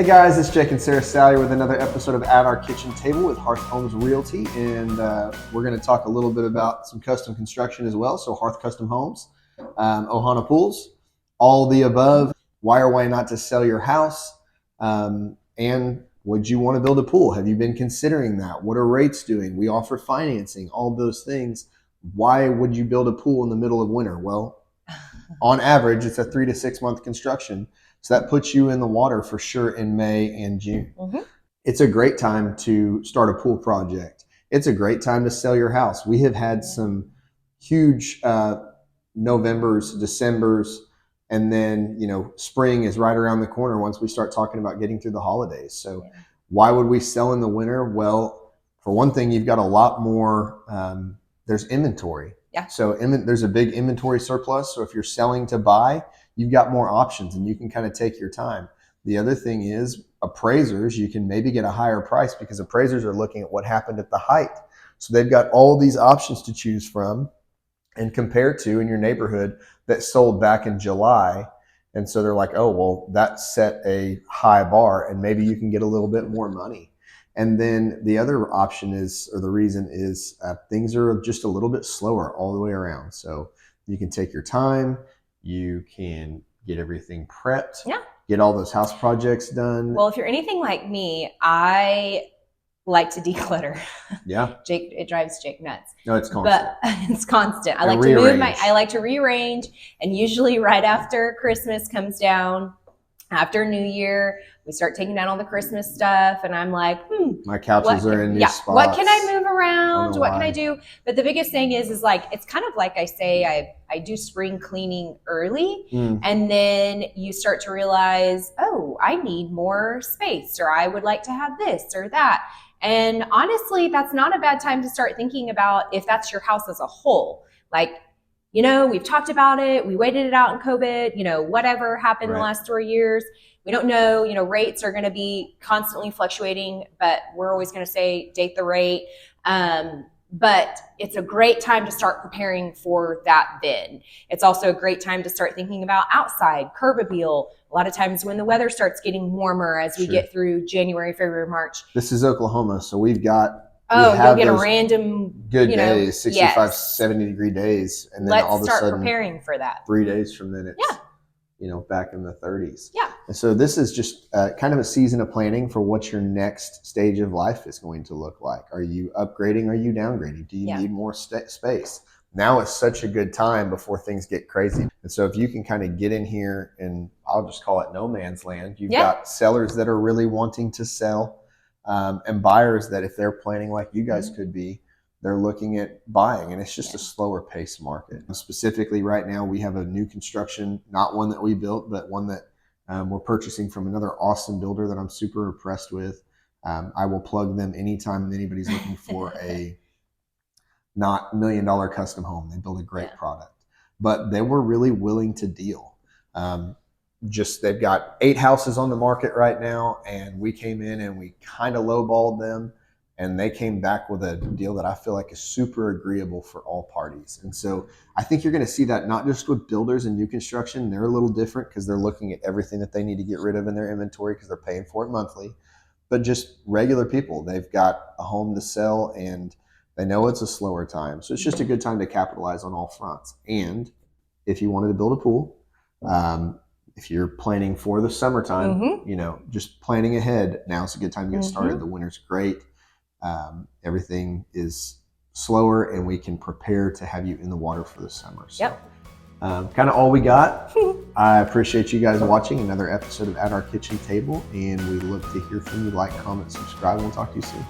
Hey guys, it's Jake and Sarah Salyer with another episode of At Our Kitchen Table with Hearth Homes Realty, and we're going to talk a little bit about some custom construction as well. So Hearth Custom Homes, Ohana Pools, all the above. Why or why not to sell your house? And would you want to build a pool? Have you been considering that? What are rates doing? We offer financing, all those things. Why would you build a pool in the middle of winter? Well, on average, it's a 3 to 6 month construction. So that puts you in the water for sure in May and June. Mm-hmm. It's a great time to start a pool project. It's a great time to sell your house. We have had some huge Novembers, Decembers, and then, spring is right around the corner once we start talking about getting through the holidays. So why would we sell in the winter? Well, for one thing, you've got a lot more, there's inventory. Yeah. So there's a big inventory surplus. So if you're selling to buy, you've got more options and you can kind of take your time. The other thing is appraisers, you can maybe get a higher price because appraisers are looking at what happened at the height. So they've got all these options to choose from and compare to in your neighborhood that sold back in July. And so they're like, oh, well, that set a high bar and maybe you can get a little bit more money. And then the other option is, or the reason is things are just a little bit slower all the way around. So you can take your time. You can get everything prepped, get all those house projects done. Well, if you're anything like me, I like to declutter. Yeah. It drives Jake nuts. No, it's constant. But it's constant. I like to rearrange, and usually right after Christmas comes down, after New Year, we start taking down all the Christmas stuff, and I'm like, my couches are in new spots. What can I move around? What can I do? But the biggest thing is like, it's kind of like I say, I do spring cleaning early, and then you start to realize, oh, I need more space, or I would like to have this or that. And honestly, that's not a bad time to start thinking about if that's your house as a whole. Like, we've talked about it. We waited it out in COVID, whatever happened in the last 3 years. We don't know, rates are going to be constantly fluctuating, but we're always going to say date the rate. But it's a great time to start preparing for that then. It's also a great time to start thinking about outside, curb appeal. A lot of times when the weather starts getting warmer as we get through January, February, March. This is Oklahoma, so we've got you'll get a random good days, 65, 70 degree days. And then all of a sudden, start preparing for that. 3 days from then it's back in the 30s. Yeah. And so this is just kind of a season of planning for what your next stage of life is going to look like. Are you upgrading? Are you downgrading? Do you need more space? Now is such a good time before things get crazy. And so if you can kind of get in here and I'll just call it no man's land, you've got sellers that are really wanting to sell. And buyers that if they're planning like you guys could be, they're looking at buying, and it's just a slower pace market. Specifically right now, we have a new construction, not one that we built, but one that we're purchasing from another awesome builder that I'm super impressed with. I will plug them anytime anybody's looking for a not $1 million custom home. They build a great product, but they were really willing to deal. They've got 8 houses on the market right now, and we came in and we kind of lowballed them, and they came back with a deal that I feel like is super agreeable for all parties. And so I think you're going to see that not just with builders and new construction. They're a little different because they're looking at everything that they need to get rid of in their inventory because they're paying for it monthly, but just regular people. They've got a home to sell and they know it's a slower time. So it's just a good time to capitalize on all fronts. And if you wanted to build a pool, if you're planning for the summertime, just planning ahead, now's a good time to get started. The winter's great. Everything is slower and we can prepare to have you in the water for the summer. So, kind of all we got. I appreciate you guys watching another episode of At Our Kitchen Table, and we look to hear from you. Like, comment, subscribe, and we'll talk to you soon.